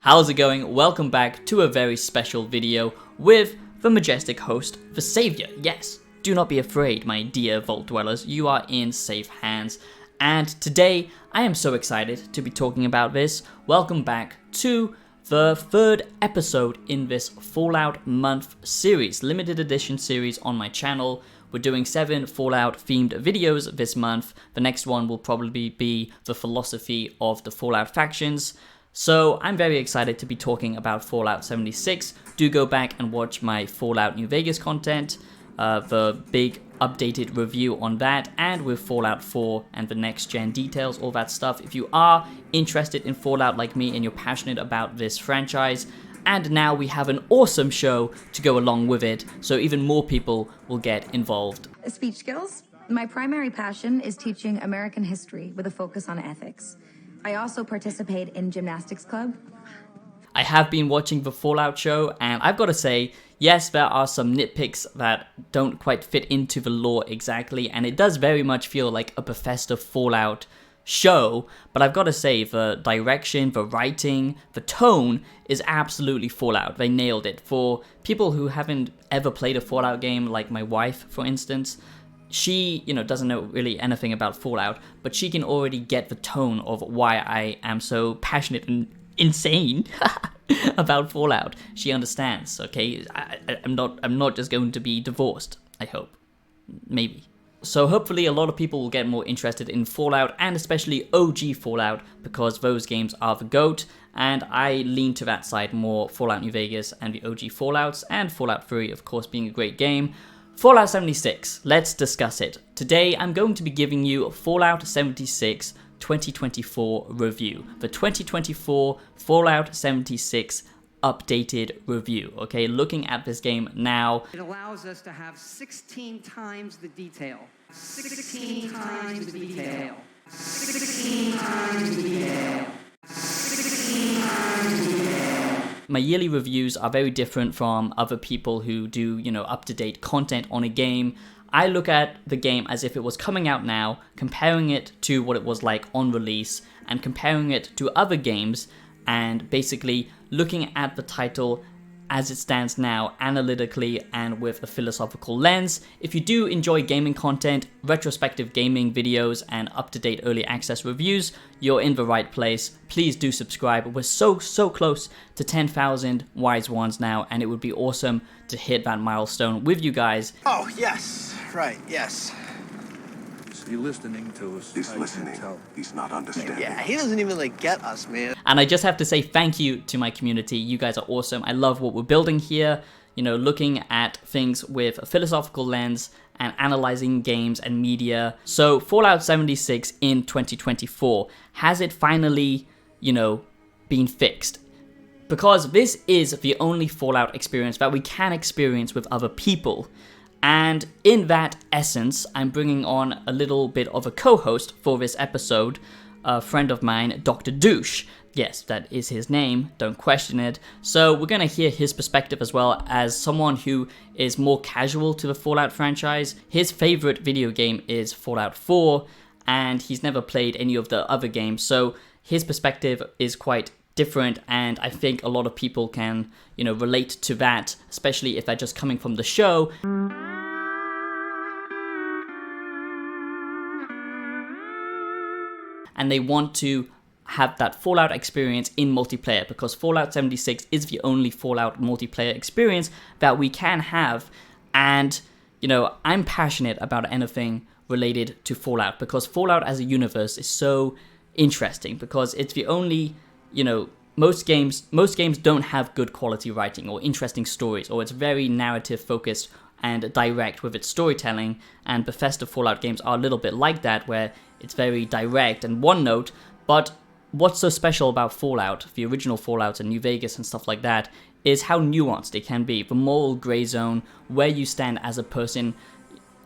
How's it going? Welcome back to a very special video with the majestic host, the Savior. Yes, do not be afraid, my dear Vault Dwellers, you are in safe hands. And today, I am so excited to be talking about this. Welcome back to the third episode in this Fallout month series, limited edition series on my channel. We're doing 7 Fallout themed videos this month. The next one will probably be the philosophy of the Fallout factions. So I'm very excited to be talking about Fallout 76. Do go back and watch my Fallout New Vegas content, the big updated review on that, and with Fallout 4 and the next gen details, all that stuff. If you are interested in Fallout like me and you're passionate about this franchise, and now we have an awesome show to go along with it, so even more people will get involved. Speech skills. My primary passion is teaching American history with a focus on ethics. I also participate in gymnastics club. I have been watching the Fallout show, and I've got to say, yes, there are some nitpicks that don't quite fit into the lore exactly, and it does very much feel like a Bethesda Fallout show, but I've got to say, the direction, the writing, the tone is absolutely Fallout. They nailed it. For people who haven't ever played a Fallout game, like my wife, for instance, she, doesn't know really anything about Fallout, but she can already get the tone of why I am so passionate and insane about Fallout. She understands, okay? I'm not just going to be divorced, I hope. Maybe. So hopefully a lot of people will get more interested in Fallout, and especially OG Fallout, because those games are the GOAT, and I lean to that side more, Fallout New Vegas and the OG Fallouts, and Fallout 3, of course, being a great game. Fallout 76, let's discuss it. Today I'm going to be giving you Fallout 76 2024 review. The 2024 Fallout 76 updated review, okay? Looking at this game now. It allows us to have 16 times the detail. 16 times the detail. 16 times the detail. 16 times the detail. My yearly reviews are very different from other people who do, up-to-date content on a game. I look at the game as if it was coming out now, comparing it to what it was like on release, and comparing it to other games, and basically looking at the title as it stands now, analytically and with a philosophical lens. If you do enjoy gaming content, retrospective gaming videos, and up-to-date early access reviews, you're in the right place. Please do subscribe. We're so close to 10,000 wise ones now, and it would be awesome to hit that milestone with you guys. Oh, yes. Right, yes. Is he listening to us? He's listening. He's not understanding. Yeah, he doesn't even, get us, man. And I just have to say thank you to my community. You guys are awesome. I love what we're building here. Looking at things with a philosophical lens and analyzing games and media. So Fallout 76 in 2024, has it finally, been fixed? Because this is the only Fallout experience that we can experience with other people. And in that essence, I'm bringing on a little bit of a co-host for this episode, a friend of mine, Dr. Douche. Yes, that is his name, don't question it. So we're going to hear his perspective as well as someone who is more casual to the Fallout franchise. His favorite video game is Fallout 4, and he's never played any of the other games, so his perspective is quite different, and I think a lot of people can, relate to that, especially if they're just coming from the show. And they want to have that Fallout experience in multiplayer, because Fallout 76 is the only Fallout multiplayer experience that we can have. And, I'm passionate about anything related to Fallout, because Fallout as a universe is so interesting, because it's the only, most games don't have good quality writing or interesting stories, or it's very narrative focused and direct with its storytelling, and Bethesda Fallout games are a little bit like that, where it's very direct and one note. But what's so special about Fallout, the original Fallout and New Vegas and stuff like that, is how nuanced it can be. The moral gray zone, where you stand as a person,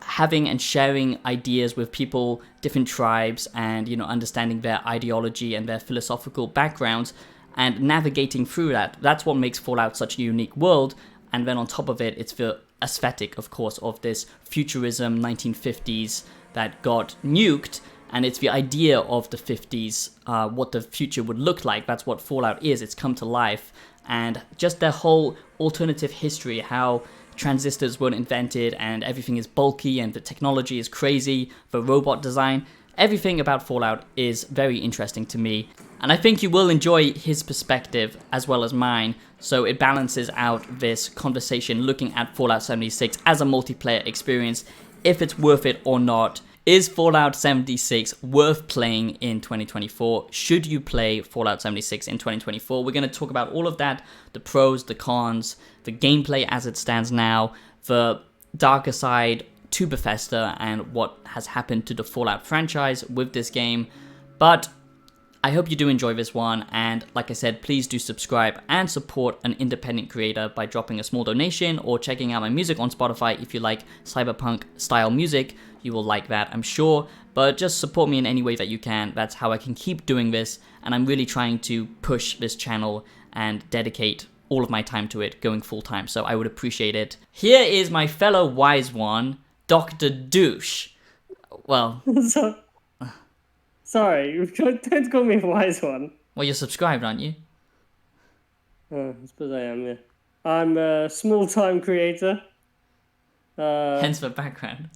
having and sharing ideas with people, different tribes, and understanding their ideology and their philosophical backgrounds, and navigating through that. That's what makes Fallout such a unique world. And then on top of it, it's the aesthetic, of course, of this futurism 1950s that got nuked, and it's the idea of the 50s, what the future would look like. That's what Fallout is. It's come to life, and just their whole alternative history, how transistors weren't invented and everything is bulky and the technology is crazy, the robot design, everything about Fallout is very interesting to me. And I think you will enjoy his perspective as well as mine, so it balances out this conversation looking at Fallout 76 as a multiplayer experience, if it's worth it or not. Is Fallout 76 worth playing in 2024? Should you play Fallout 76 in 2024? We're going to talk about all of that, the pros, the cons, the gameplay as it stands now, the darker side to Bethesda, and what has happened to the Fallout franchise with this game. But I hope you do enjoy this one, and like I said, please do subscribe and support an independent creator by dropping a small donation or checking out my music on Spotify. If you like cyberpunk style music, you will like that, I'm sure. But just support me in any way that you can. That's how I can keep doing this, and I'm really trying to push this channel and dedicate all of my time to it, going full time, so I would appreciate it. Here is my fellow wise one, Dr. Douche. Well... Sorry, don't call me a wise one. Well, you're subscribed, aren't you? I suppose I am, yeah. I'm a small-time creator. Hence the background.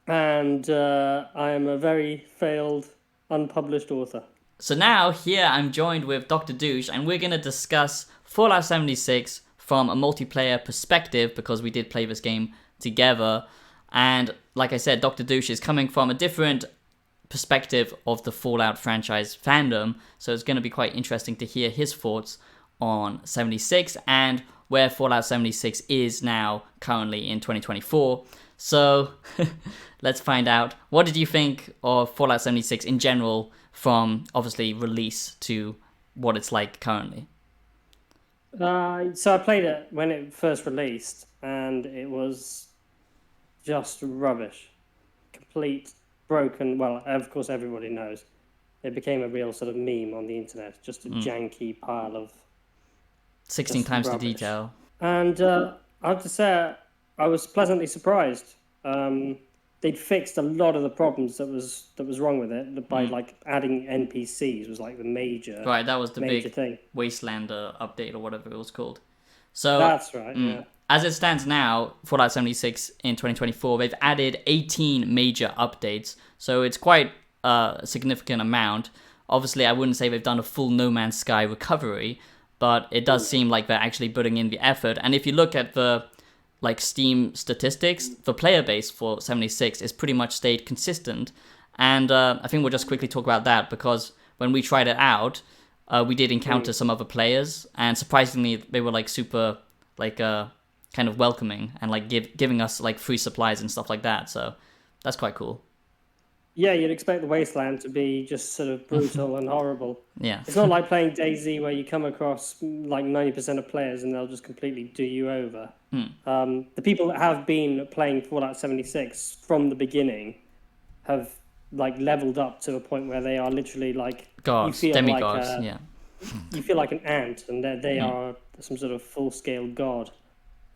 And I am a very failed, unpublished author. So now, here I'm joined with Dr. Douche, and we're going to discuss Fallout 76 from a multiplayer perspective, because we did play this game together. And like I said, Dr. Douche is coming from a different perspective of the Fallout franchise fandom, so it's going to be quite interesting to hear his thoughts on 76 and where Fallout 76 is now currently in 2024. So let's find out. What did you think of Fallout 76 in general, from obviously release to what it's like currently? So I played it when it first released, and it was just rubbish. Complete broken. Well, of course, everybody knows. It became a real sort of meme on the internet. Just a janky pile of 16 times rubbish. the detail. And I have to say, I was pleasantly surprised. They'd fixed a lot of the problems that was wrong with it by like adding NPCs was like the major Right, that was the major big thing. Wastelander update or whatever it was called. So That's right. Yeah. as it stands now, Fallout 76 in 2024, they've added 18 major updates, so it's quite a significant amount. Obviously, I wouldn't say they've done a full No Man's Sky recovery, but it does seem like they're actually putting in the effort. And if you look at the Steam statistics, the player base for 76 is pretty much stayed consistent. And I think we'll just quickly talk about that, because when we tried it out, we did encounter some other players, and surprisingly, they were super kind of welcoming and giving us free supplies and stuff like that. So that's quite cool. Yeah, you'd expect the Wasteland to be just sort of brutal and horrible. Yeah. It's not like playing DayZ where you come across 90% of players and they'll just completely do you over. The people that have been playing Fallout 76 from the beginning have leveled up to a point where they are literally gods, you feel demigods, you feel like an ant, and they are some sort of full-scale god.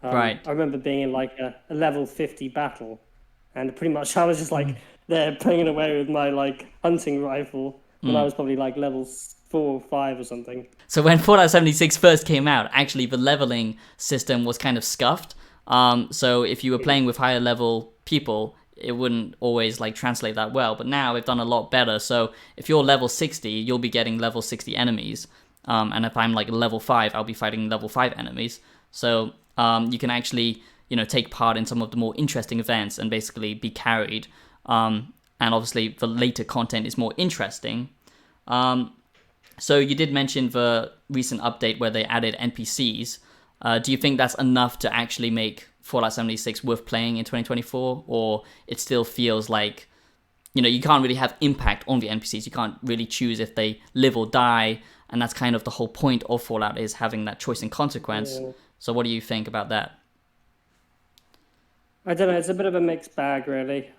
Right. I remember being in a level 50 battle, and pretty much I was just there playing away with my hunting rifle when I was probably level 4 or 5 or something. So when Fallout 76 first came out, actually the leveling system was kind of scuffed. So if you were playing with higher level people, it wouldn't always translate that well. But now they've done a lot better. So if you're level 60, you'll be getting level 60 enemies. And if I'm level 5, I'll be fighting level 5 enemies. So you can actually take part in some of the more interesting events and basically be carried. And obviously the later content is more interesting. So you did mention the recent update where they added NPCs. Do you think that's enough to actually make Fallout 76 worth playing in 2024? Or it still feels like, you can't really have impact on the NPCs. You can't really choose if they live or die. And that's kind of the whole point of Fallout, is having that choice and consequence. Yeah. So what do you think about that? I don't know. It's a bit of a mixed bag, really.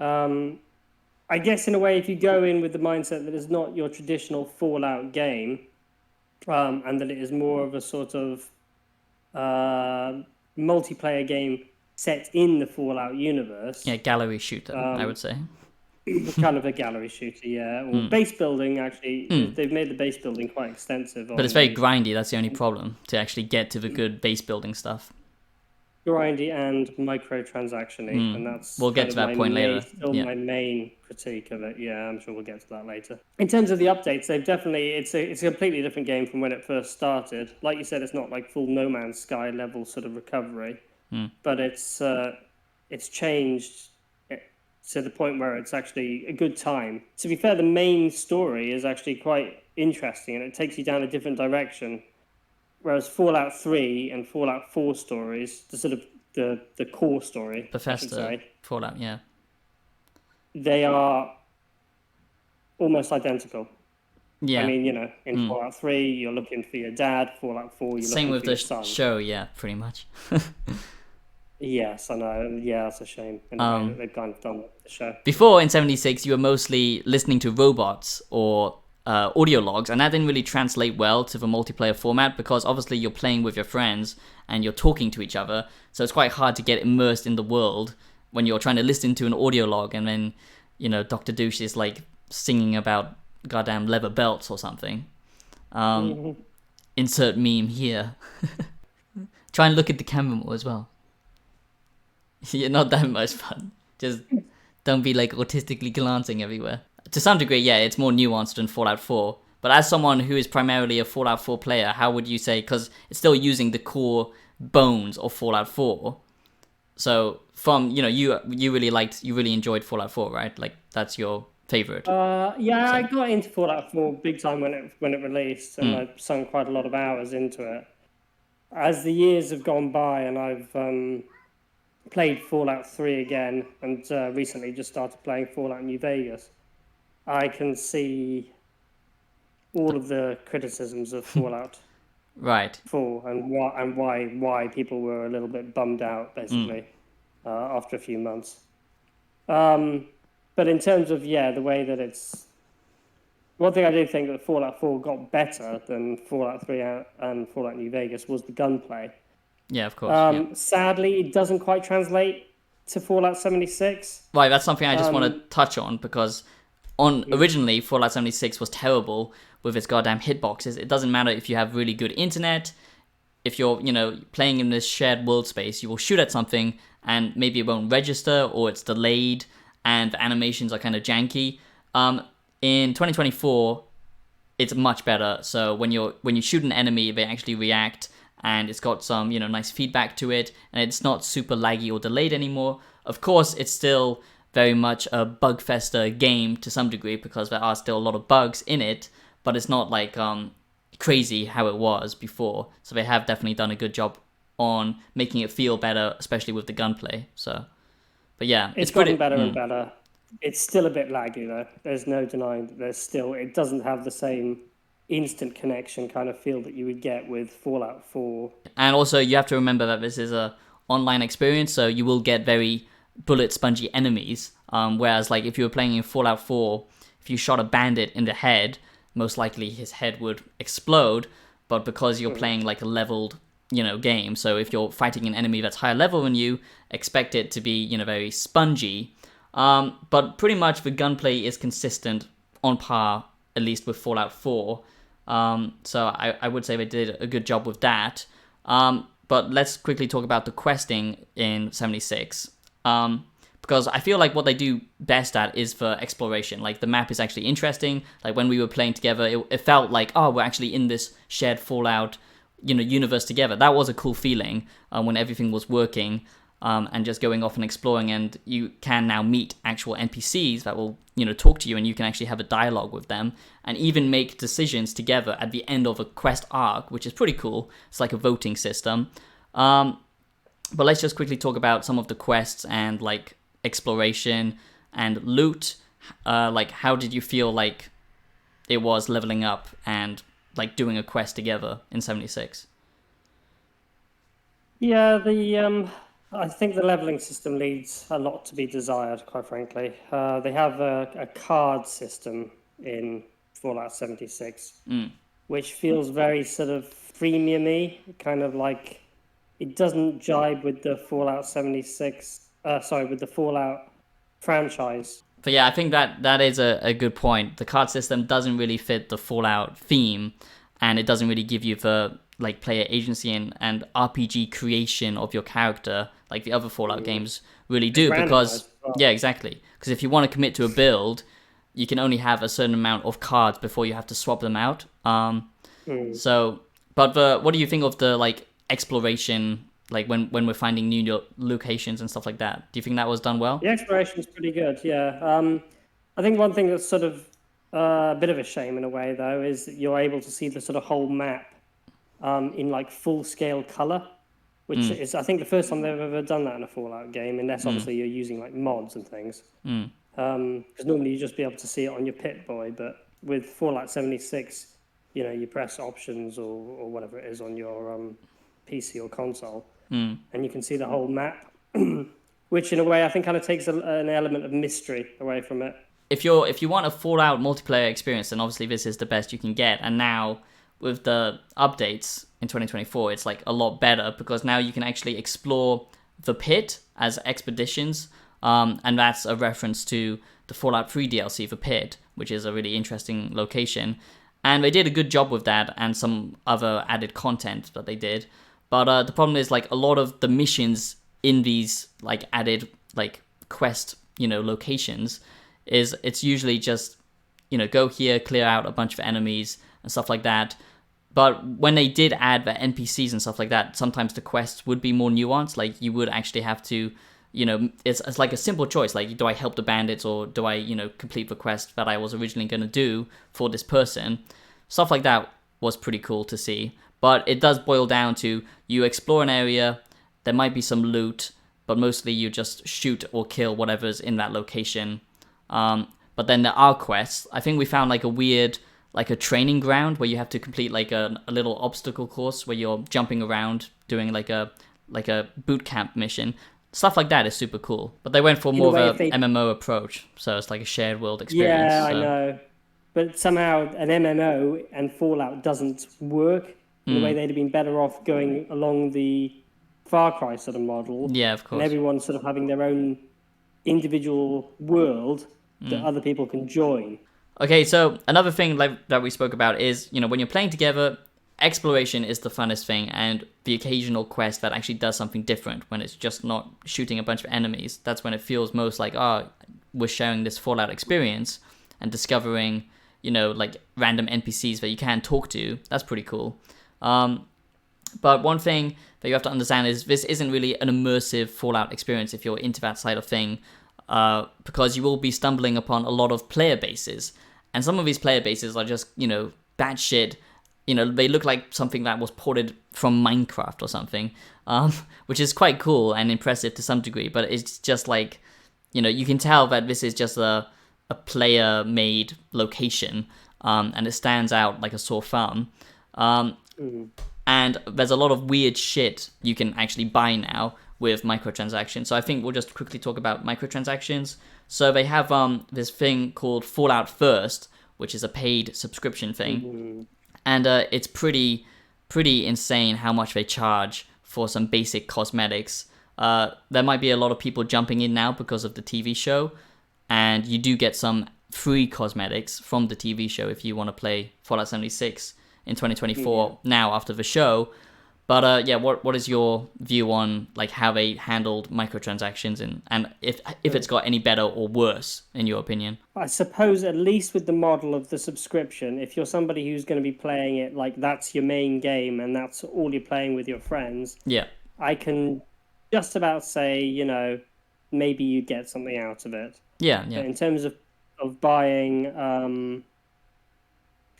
I guess in a way, if you go in with the mindset that it's not your traditional Fallout game, and that it is more of a sort of multiplayer game set in the Fallout universe. Yeah, gallery shooter, I would say. Kind of a gallery shooter, yeah. Or base building, actually. They've made the base building quite extensive. But it's very grindy, that's the only problem, to actually get to the good base building stuff. Grindy and microtransaction-y, and that's we'll get to that point later. Still my main critique of it. Yeah, I'm sure we'll get to that later. In terms of the updates, they've definitely it's a completely different game from when it first started. Like you said, it's not like full No Man's Sky level sort of recovery, but it's changed to the point where it's actually a good time. To be fair, the main story is actually quite interesting, and it takes you down a different direction. Whereas Fallout 3 and Fallout 4 stories, the sort of the core story, Bethesda Fallout, yeah, they are almost identical. Yeah. I mean, in Fallout 3, you're looking for your dad. Fallout 4, you're same looking with for your the son. show, yeah, pretty much. Yes, I know. Yeah, it's a shame in the way that they've kind of done with the show. Before in 76, you were mostly listening to robots or audio logs, and that didn't really translate well to the multiplayer format because obviously you're playing with your friends and you're talking to each other, so it's quite hard to get immersed in the world when you're trying to listen to an audio log and then Dr. Douche is like singing about goddamn leather belts or something. Insert meme here. Try and look at the camera more as well. You're not that much fun. Just don't be like autistically glancing everywhere. To some degree, yeah, it's more nuanced than Fallout 4. But as someone who is primarily a Fallout 4 player, how would you say, because it's still using the core bones of Fallout 4. So from, you really enjoyed Fallout 4, right? Like that's your favorite. Yeah, I got into Fallout 4 big time when it released, and I sunk quite a lot of hours into it. As the years have gone by, and I've played Fallout 3 again, and recently just started playing Fallout New Vegas, I can see all of the criticisms of Fallout right 4 and why people were a little bit bummed out, basically, after a few months. But in terms of, the way that it's... One thing I do think that Fallout 4 got better than Fallout 3 and Fallout New Vegas was the gunplay. Yeah, of course. Sadly, it doesn't quite translate to Fallout 76. Right, that's something I just want to touch on because originally Fallout 76 was terrible with its goddamn hitboxes. It doesn't matter if you have really good internet. If you're, playing in this shared world space, you will shoot at something and maybe it won't register or it's delayed and the animations are kind of janky. In 2024, it's much better. So when you shoot an enemy, they actually react and it's got some, nice feedback to it and it's not super laggy or delayed anymore. Of course, it's still very much a bugfester game to some degree because there are still a lot of bugs in it, but it's not like crazy how it was before. So they have definitely done a good job on making it feel better, especially with the gunplay. So, but yeah, it's gotten better and better. It's still a bit laggy though. There's no denying that it doesn't have the same instant connection kind of feel that you would get with Fallout 4. And also you have to remember that this is a online experience, so you will get very bullet spongy enemies, whereas like if you were playing in Fallout 4, if you shot a bandit in the head, most likely his head would explode, but because you're playing like a leveled game, so if you're fighting an enemy that's higher level than you, expect it to be very spongy, but pretty much the gunplay is consistent on par, at least with Fallout 4, so I would say they did a good job with that. But let's quickly talk about the questing in 76. Because I feel like what they do best at is for exploration. Like the map is actually interesting. Like when we were playing together, it felt like, oh, we're actually in this shared Fallout, universe together. That was a cool feeling when everything was working and just going off and exploring. And you can now meet actual NPCs that will, talk to you, and you can actually have a dialogue with them and even make decisions together at the end of a quest arc, which is pretty cool. It's like a voting system. But let's just quickly talk about some of the quests and like exploration and loot. Like how did you feel like it was leveling up and like doing a quest together in 76? Yeah, I think the leveling system leaves a lot to be desired, quite frankly. They have a card system in Fallout 76, which feels very sort of freemium-y, kind of like it doesn't jibe with the Fallout 76. With the Fallout franchise. But yeah, I think that is a good point. The card system doesn't really fit the Fallout theme, and it doesn't really give you the like player agency and RPG creation of your character like the other Fallout games really do. Because yeah, exactly. Because if you want to commit to a build, you can only have a certain amount of cards before you have to swap them out. So, but what do you think of the like exploration? Like when we're finding new locations and stuff like that, do you think that was done well? The exploration is pretty good, yeah. I think one thing that's sort of a bit of a shame in a way, though, is that you're able to see the sort of whole map in like full scale color, which is I think the first time they've ever done that in a Fallout game, unless obviously you're using like mods and things. Because normally you just be able to see it on your Pip-Boy, but with Fallout 76, you know, you press options or whatever it is on your PC or console, and you can see the whole map, which in a way I think kind of takes an element of mystery away from it. If you want a Fallout multiplayer experience, then obviously this is the best you can get. And now with the updates in 2024, it's like a lot better because now you can actually explore the pit as expeditions, and that's a reference to the Fallout 3 DLC, the pit, which is a really interesting location. And they did a good job with that and some other added content that they did. But the problem is, like, a lot of the missions in these, like, added, like, quest, you know, locations is it's usually just, you know, go here, clear out a bunch of enemies and stuff like that. But when they did add the NPCs and stuff like that, sometimes the quests would be more nuanced. Like, you would actually have to, you know, it's like a simple choice. Like, do I help the bandits or do I, you know, complete the quest that I was originally going to do for this person? Stuff like that was pretty cool to see. But it does boil down to you explore an area, there might be some loot, but mostly you just shoot or kill whatever's in that location. But then there are quests. I think we found like a weird, like a training ground where you have to complete like a little obstacle course where you're jumping around doing like a boot camp mission. Stuff like that is super cool. But they went for more of a MMO approach, so it's like a shared world experience. Yeah, I know. But somehow an MMO and Fallout doesn't work in the way they'd have been better off going along the Far Cry sort of model. Yeah, of course. And everyone sort of having their own individual world that other people can join. Okay, so another thing like that we spoke about is, you know, when you're playing together, exploration is the funnest thing, and the occasional quest that actually does something different when it's just not shooting a bunch of enemies. That's when it feels most like, we're sharing this Fallout experience and discovering, you know, like random NPCs that you can talk to. That's pretty cool. But one thing that you have to understand is this isn't really an immersive Fallout experience if you're into that side of thing, because you will be stumbling upon a lot of player bases. And some of these player bases are just, you know, batshit. You know, they look like something that was ported from Minecraft or something, which is quite cool and impressive to some degree. But it's just like, you know, you can tell that this is just a player-made location, and it stands out like a sore thumb. And there's a lot of weird shit you can actually buy now with microtransactions. So I think we'll just quickly talk about microtransactions. So they have this thing called Fallout First, which is a paid subscription thing. And it's pretty insane how much they charge for some basic cosmetics. There might be a lot of people jumping in now because of the TV show, and you do get some free cosmetics from the TV show if you want to play Fallout 76 in 2024 now after the show. But yeah, what is your view on like how they handled microtransactions and if it's got any better or worse in your opinion? I suppose at least with the model of the subscription, if you're somebody who's going to be playing it like that's your main game and that's all you're playing with your friends, yeah, I can just about say, you know, maybe you get something out of it. Yeah. But in terms of buying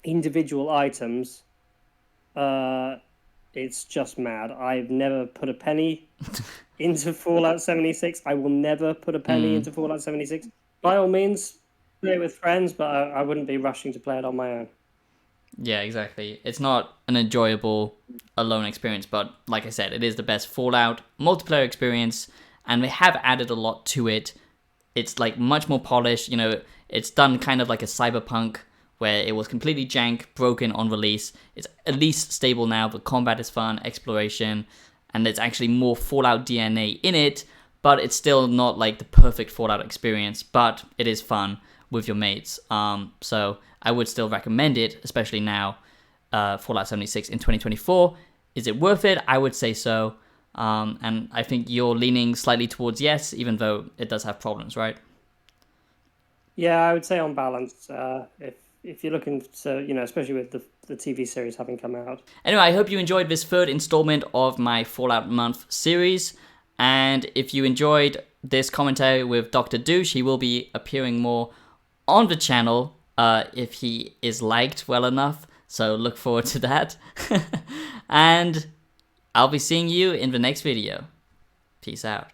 individual items, it's just mad. I've never put a penny into Fallout 76. I will never put a penny into Fallout 76. By all means, play it with friends, but I wouldn't be rushing to play it on my own. Yeah, exactly. It's not an enjoyable alone experience, but like I said, it is the best Fallout multiplayer experience, and they have added a lot to it. It's like much more polished, you know, it's done kind of like a cyberpunk where it was completely jank, broken on release. It's at least stable now, but combat is fun, exploration, and there's actually more Fallout DNA in it, but it's still not like the perfect Fallout experience, but it is fun with your mates. So I would still recommend it, especially now, Fallout 76 in 2024. Is it worth it? I would say so. And I think you're leaning slightly towards yes, even though it does have problems, right? Yeah, I would say on balance, if you're looking to, especially with the TV series having come out. Anyway, I hope you enjoyed this third installment of my Fallout Month series. And if you enjoyed this commentary with Dr. Douche, he will be appearing more on the channel if he is liked well enough. So look forward to that. And I'll be seeing you in the next video. Peace out.